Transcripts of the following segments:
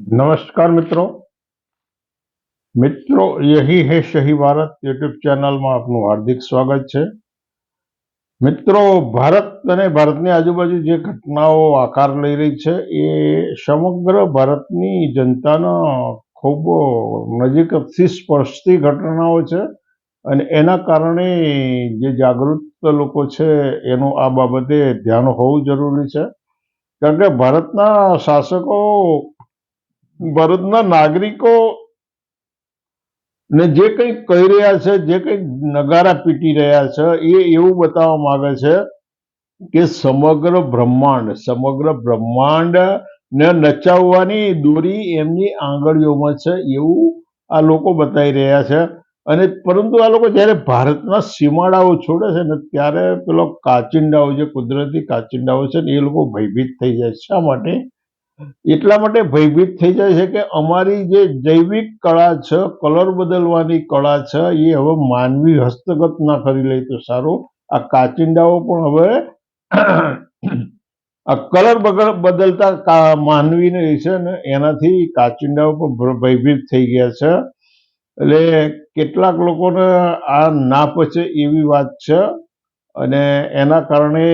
नमस्कार मित्रों। यही है सही भारत यूट्यूब चैनल में आपનું हार्दिक स्वागत છે। મિત્રો, ભારત અને ભારતની આજુબાજુ જે ઘટનાઓ આકાર લઈ રહી છે એ સમગ્ર ભારતની જનતાના ખૂબ નજીકથી સ્પર્શતી ઘટનાઓ છે અને એના કારણે જે જાગૃત લોકો છે એનું આ બાબતે ધ્યાન હોવું જરૂરી છે, કારણ કે ભારતના શાસકો ભારતના નાગરિકો ને જે કંઈક કહી રહ્યા છે, જે કંઈક નગારા પીટી રહ્યા છે એ એવું બતાવવા માંગે છે કે સમગ્ર બ્રહ્માંડ ને નચાવવાની દોરી એમની આંગળીઓમાં છે, એવું આ લોકો બતાવી રહ્યા છે। અને પરંતુ આ લોકો જ્યારે ભારતના સીમાડાઓ છોડે છે ને ત્યારે પેલો કાચિંડાઓ, જે કુદરતી કાચિંડાઓ છે ને, એ લોકો ભયભીત થઈ જાય છે। શા માટે? એટલા માટે ભયભીત થઈ જાય છે કે અમારી જે જૈવિક કળા છે, કલર બદલવાની કળા છે, એ હવે માનવી હસ્તગત ના કરી લે તો સારું। આ કાચિંડાઓ પણ હવે આ કલર બદલતા માનવીને છે ને એનાથી કાચિંડાઓ પણ ભયભીત થઈ ગયા છે। એટલે કેટલાક લોકોને આ ના પચે એવી વાત છે અને એના કારણે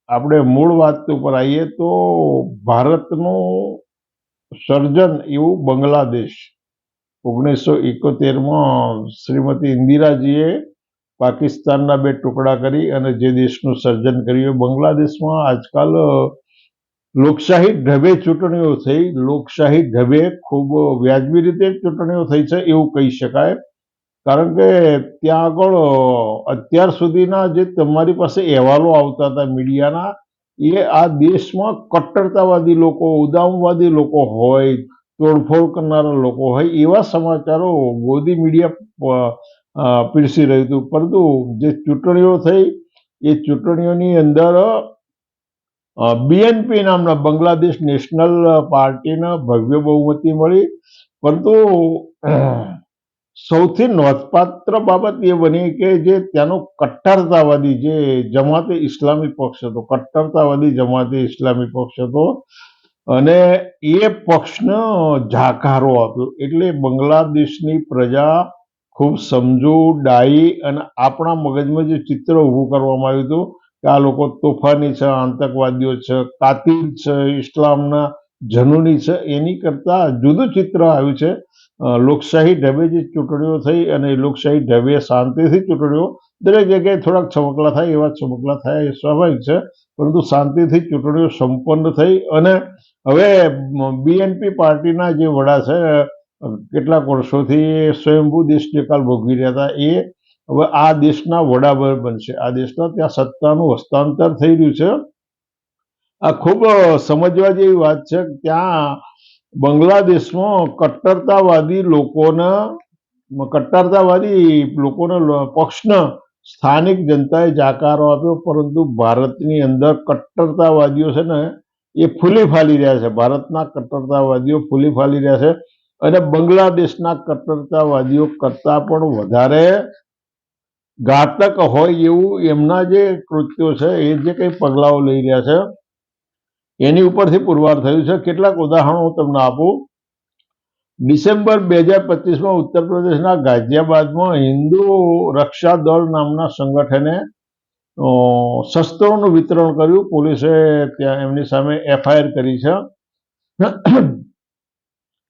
આપણે મૂળ વાત ઉપર આવીએ તો ભારતનું સર્જન એવું બાંગ્લાદેશ 1971માં શ્રીમતી ઇન્દિરાજીએ પાકિસ્તાનના બે ટુકડા કરી અને જે દેશનું સર્જન કર્યું। બાંગ્લાદેશમાં આજકાલ લોકશાહી ઢબે ચૂંટણીઓ થઈ, લોકશાહી ઢબે ખૂબ વ્યાજબી રીતે ચૂંટણીઓ થઈ છે એવું કહી શકાય, કારણ કે ત્યાં આગળ અત્યાર સુધીના જે તમારી પાસે અહેવાલો આવતા હતા મીડિયાના, એ આ દેશમાં કટ્ટરતાવાદી લોકો, ઉદામવાદી લોકો હોય, તોડફોડ કરનારા લોકો હોય એવા સમાચારો મોદી મીડિયા પીરસી રહ્યું હતું। પરંતુ જે ચૂંટણીઓ થઈ એ ચૂંટણીઓની અંદર બીએનપી નામના બાંગ્લાદેશ નેશનલ પાર્ટીને ભવ્ય બહુમતી મળી। પરંતુ સૌથી નોંધપાત્ર બાબત એ બની કે જે ત્યાંનો કટ્ટરતાવાદી જે જમાતે ઇસ્લામી પક્ષ હતો, કટ્ટરતાવાદી જમાતે ઇસ્લામી પક્ષ હતો અને એ પક્ષનો જાકારો આપ્યો। એટલે બાંગ્લાદેશની પ્રજા ખૂબ સમજુ, ડાયી અને આપણા મગજમાં જે ચિત્ર ઊભું કરવામાં આવ્યું હતું કે આ લોકો તોફાની છે, આતંકવાદીઓ છે, કાતિલ છે, ઇસ્લામના જનૂની છે, એની કરતા જુદું ચિત્ર આવ્યું છે। લોકશાહી ઢબે જે ચૂંટણીઓ થઈ અને લોકશાહી ઢબે શાંતિથી ચૂંટણીઓ, દરેક જગ્યાએ થોડાક છમકલા થાય એવા છમકલા થયા એ સ્વાભાવિક છે, પરંતુ શાંતિથી ચૂંટણીઓ સંપન્ન થઈ અને હવે બીએનપી પાર્ટીના જે વડા છે, કેટલાક વર્ષોથી સ્વયંભૂ દેશ નિકાલ ભોગવી રહ્યા હતા, એ હવે આ દેશના વડા બનશે। આ દેશના ત્યાં સત્તાનું હસ્તાંતર થઈ રહ્યું છે। આ ખૂબ સમજવા જેવી વાત છે। ત્યાં બાંગ્લાદેશમાં કટ્ટરતાવાદી લોકોના પક્ષના સ્થાનિક જનતાએ જાકારો આપ્યો, પરંતુ ભારતની અંદર કટ્ટરતાવાદીઓ છે ને એ ફૂલી ફાલી રહ્યા છે। ભારતના કટ્ટરતાવાદીઓ ફૂલી ફાલી રહ્યા છે અને બાંગ્લાદેશના કટ્ટરતાવાદીઓ કરતા પણ વધારે ઘાતક હોય એવું એમના જે કૃત્યો છે, એ જે કંઈ પગલાઓ લઈ રહ્યા છે એની ઉપરથી પુરવાર થયું છે। કેટલાક ઉદાહરણો હું તમને આપું। ડિસેમ્બર 2025માં ઉત્તર પ્રદેશના ગાઝિયાબાદમાં હિન્દુ રક્ષા દળ નામના સંગઠને શસ્ત્રોનું વિતરણ કર્યું। પોલીસે ત્યાં એમની સામે એફઆઈઆર કરી છે।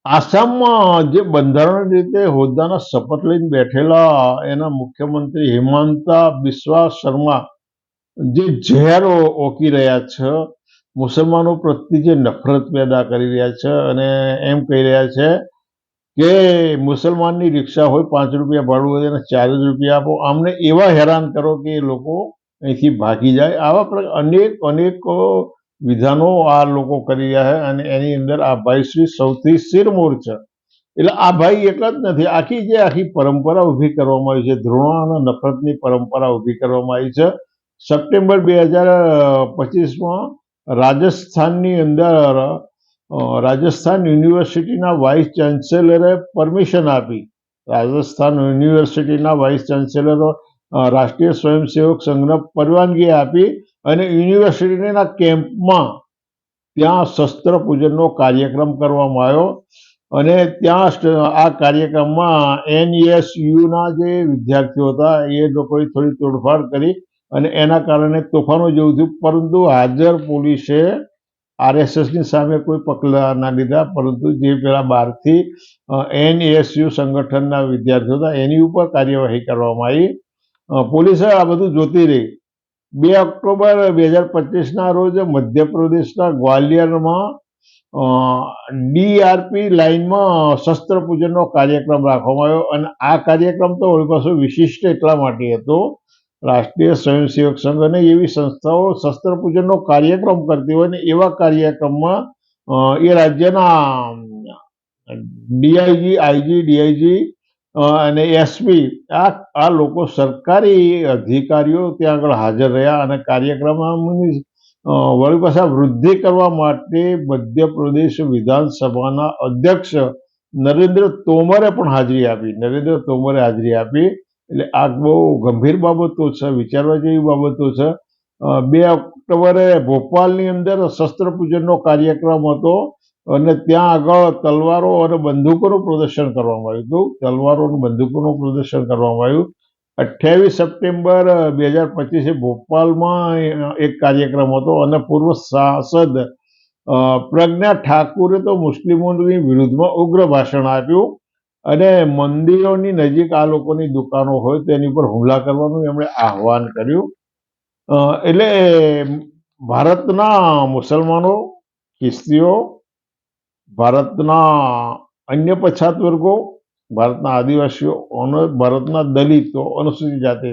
આસામમાં જે બંધારણ રીતે હોદ્દાના શપથ લઈને બેઠેલા એના મુખ્યમંત્રી હિમાંતા બિસ્વા શર્મા જે ઝેર ઓકી રહ્યા છે, મુસલમાનો પ્રત્યે જે નફરત પેદા કરી રહ્યા છે અને એમ કહી રહ્યા છે કે મુસલમાનની રિક્ષા હોય 5 રૂપિયા ભાડું હોય અને 4 જ રૂપિયા આપો, આમને એવા હેરાન કરો કે એ લોકો અહીંથી ભાગી જાય। આવા અનેક વિધાનો આ લોકો કરી રહ્યા છે અને એની અંદર આ ભાઈ શ્રી સૌથી શિરમોર છે। એટલે આ ભાઈ એટલા જ નથી, આખી પરંપરા ઊભી કરવામાં આવી છે, ધૃણા અને નફરતની પરંપરા ઊભી કરવામાં આવી છે। સપ્ટેમ્બર 2025માં રાજસ્થાનની અંદર રાજસ્થાન યુનિવર્સિટીના વાઇસ ચાન્સેલરે પરમિશન આપી। રાજસ્થાન યુનિવર્સિટીના વાઇસ ચાન્સેલરો રાષ્ટ્રીય સ્વયંસેવક સંઘને પરવાનગી આપી અને યુનિવર્સિટીના કેમ્પમાં ત્યાં શસ્ત્ર પૂજનનો કાર્યક્રમ કરવામાં આવ્યો અને ત્યાં આ કાર્યક્રમમાં NSUના જે વિદ્યાર્થીઓ હતા એ લોકોએ થોડી તોડફાડ કરી અને એના કારણે તોફાનો જેવું થયું, પરંતુ હાજર પોલીસે RSSની સામે કોઈ પગલાં ના લીધા, પરંતુ જે પેલા બહારથી NSU સંગઠનના વિદ્યાર્થીઓ હતા એની ઉપર કાર્યવાહી કરવામાં આવી. પોલીસે આ બધું જોતી રહી. 2 ઓક્ટોબર 2025ના રોજ મધ્યપ્રદેશના ગ્વાલિયરમાં DRP લાઇનમાં શસ્ત્ર પૂજનનો કાર્યક્રમ રાખવામાં આવ્યો અને આ કાર્યક્રમ તો વળી પાછો વિશિષ્ટ એટલા માટે હતો, રાષ્ટ્રીય સ્વયંસેવક સંઘ અને એવી સંસ્થાઓ શસ્ત્ર પૂજનનો કાર્યક્રમ કરતી હોય ને એવા કાર્યક્રમમાં એ રાજ્યના DIG, IG, DIG અને SP આ લોકો સરકારી અધિકારીઓ ત્યાં આગળ હાજર રહ્યા અને કાર્યક્રમની વળી પાછા વૃદ્ધિ કરવા માટે મધ્યપ્રદેશ વિધાનસભાના અધ્યક્ષ નરેન્દ્ર તોમરે પણ હાજરી આપી. એટલે આ બહુ ગંભીર બાબતો છે, વિચારવા જેવી બાબતો છે. 2 ઓક્ટોબરે ભોપાલની અંદર શસ્ત્ર પૂજનનો કાર્યક્રમ હતો અને ત્યાં આગળ તલવારો અને બંદૂકોનું પ્રદર્શન કરવામાં આવ્યું. 28 સપ્ટેમ્બર 2025 ભોપાલમાં એક કાર્યક્રમ હતો અને પૂર્વ સાંસદ પ્રજ્ઞા ઠાકુરે તો મુસ્લિમોની વિરુદ્ધમાં ઉગ્ર ભાષણ આપ્યું અને મંદિરોની નજીક આ લોકોની દુકાનો હોય તેની પર હુમલા કરવાનું એમણે આહવાન કર્યું. એટલે ભારતના મુસલમાનો, ખ્રિસ્તીઓ, ભારતના અન્ય પછાત વર્ગો, ભારતના આદિવાસીઓ અને ભારતના દલિતો, અનુસૂચિત જાતિ,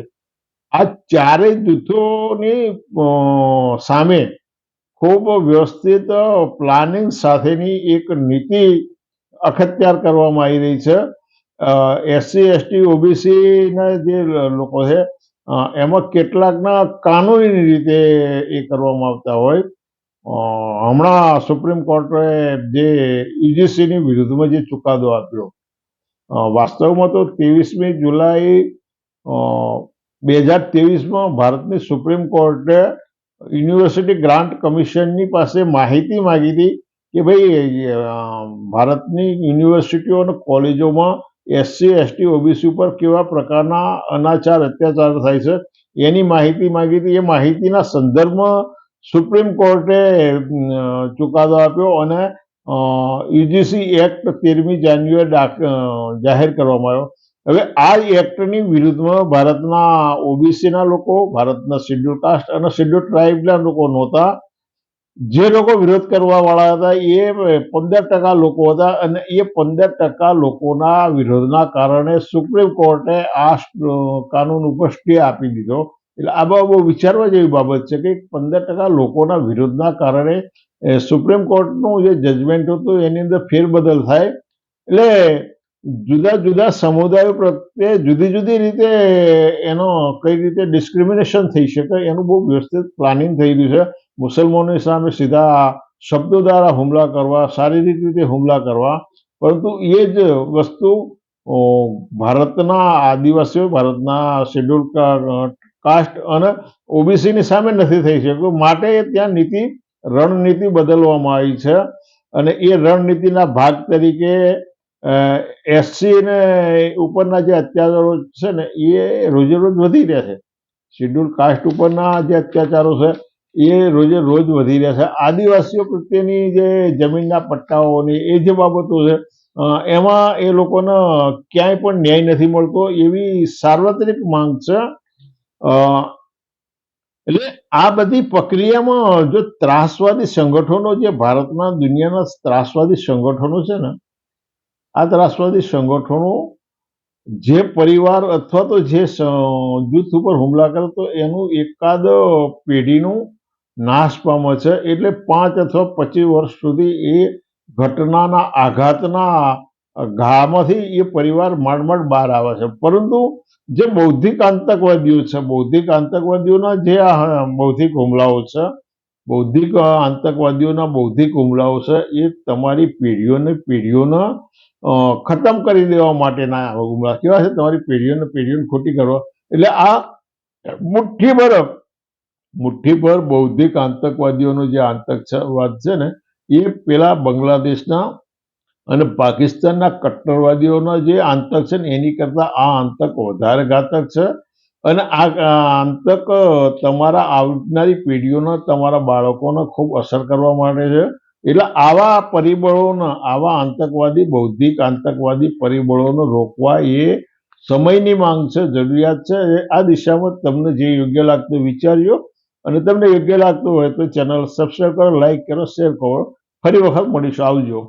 આ ચારેય જૂથોની સામે ખૂબ વ્યવસ્થિત પ્લાનિંગ સાથેની એક નીતિ અખત્યાર કરવામાં આવી રહી છે. SC, ST, OBC ના જે લોકો છે એમાં કેટલાકના કાનૂની રીતે એ કરવામાં આવતા હોય. હમણાં સુપ્રીમ કોર્ટે જે UGCની વિરુદ્ધમાં જે ચુકાદો આપ્યો, વાસ્તવમાં તો 23મી જુલાઈ 2023માં ભારતની સુપ્રીમ કોર્ટે યુનિવર્સિટી ગ્રાન્ટ કમિશનની પાસે માહિતી માંગી હતી કે ભાઈ ભારતની યુનિવર્સિટીઓ અને કોલેજોમાં SC, ST, OBC ઉપર કેવા પ્રકારના અનાચાર, અત્યાચાર થાય છે એની માહિતી માંગી હતી. એ માહિતીના સંદર્ભમાં સુપ્રીમ કોર્ટે ચુકાદો આપ્યો અને UGC એક્ટ 13મી જાન્યુઆરી જાહેર કરવામાં આવ્યો. હવે આ એક્ટની વિરુદ્ધમાં ભારતના OBCના લોકો, ભારતના શેડ્યુલ કાસ્ટ અને શેડ્યુલ ટ્રાઇબના લોકો નહોતા. જે લોકો વિરોધ કરવા વાળા હતા એ 15% લોકો હતા અને એ 15% લોકોના વિરોધના કારણે સુપ્રીમ કોર્ટે આ કાનૂન ઉપર સ્ટે આપી દીધો. એટલે આ બહુ વિચારવા જેવી બાબત છે કે 15% લોકોના વિરોધના કારણે સુપ્રીમ કોર્ટનું જે જજમેન્ટ હતું એની અંદર ફેરબદલ થાય. એટલે જુદા જુદા સમુદાયો પ્રત્યે જુદી જુદી રીતે એનો કઈ રીતે ડિસ્ક્રિમિનેશન થઈ શકે એનું બહુ વ્યવસ્થિત પ્લાનિંગ થઈ રહ્યું છે. મુસલમાનોની સામે સીધા શબ્દો દ્વારા હુમલા કરવા, શારીરિક રીતે હુમલા કરવા, પરંતુ એ જ વસ્તુ ભારતના આદિવાસીઓ, ભારતના શેડ્યુલ કાસ્ટ અને OBCની સામે નથી થઈ શકતું. માટે ત્યાં રણનીતિ બદલવામાં આવી છે અને એ રણનીતિના ભાગ તરીકે SC ને ઉપરના જે અત્યાચારો છે ને એ રોજે રોજ વધી રહ્યા છે. શેડ્યુલ કાસ્ટ ઉપરના જે અત્યાચારો છે એ રોજે રોજ વધી રહ્યા છે. આદિવાસીઓ પ્રત્યેની જે જમીનના પટ્ટાઓની એ જે બાબતો છે એમાં એ લોકોને ક્યાંય પણ ન્યાય નથી મળતો એવી સાર્વત્રિક માંગ છે. એટલે આ બધી પ્રક્રિયામાં જો ત્રાસવાદી સંગઠનો, જે ભારતના દુનિયાના ત્રાસવાદી સંગઠનો છે ને, આ ત્રાસવાદી સંગઠનો જે પરિવાર અથવા તો જે જૂથ ઉપર હુમલા કરે તો એનું એકાદ પેઢીનું નાશ પામે છે. એટલે 5 અથવા 25 વર્ષ સુધી એ ઘટનાના આઘાતના ઘામાંથી એ પરિવાર માંડ બહાર આવે છે. પરંતુ જે બૌદ્ધિક આતંકવાદીઓ છે, બૌદ્ધિક આતંકવાદીઓના જે બૌદ્ધિક હુમલાઓ છે, એ તમારી પેઢીઓને ખતમ કરી દેવા માટેના હુમલા કેવા છે, તમારી પેઢીઓને ખોટી કરવા. એટલે આ મુઠ્ઠીભર મુઠ્ઠીભર બૌદ્ધિક આતંકવાદીઓનો જે આતંકવાદ છે ને એ પેલા બાંગ્લાદેશના અને પાકિસ્તાનના કટ્ટરવાદીઓનો જે આતંક છે ને એની કરતા આ આતંક વધારે ઘાતક છે અને આ આતંક તમારા આવનારી પેઢીઓને તમારા બાળકોને ખૂબ અસર કરવા માટે છે. એટલે આવા પરિબળોના આવા આતંકવાદી બૌદ્ધિક આતંકવાદી પરિબળોને રોકવા એ સમયની માંગ છે, જરૂરિયાત છે. આ દિશામાં તમને જે યોગ્ય લાગતું વિચાર્યો અને તમને યોગ્ય લાગતું હોય તો ચેનલ સબસ્ક્રાઈબ કરો, લાઈક કરો, શેર કરો. ફરી વખત મળીશું. આવજો.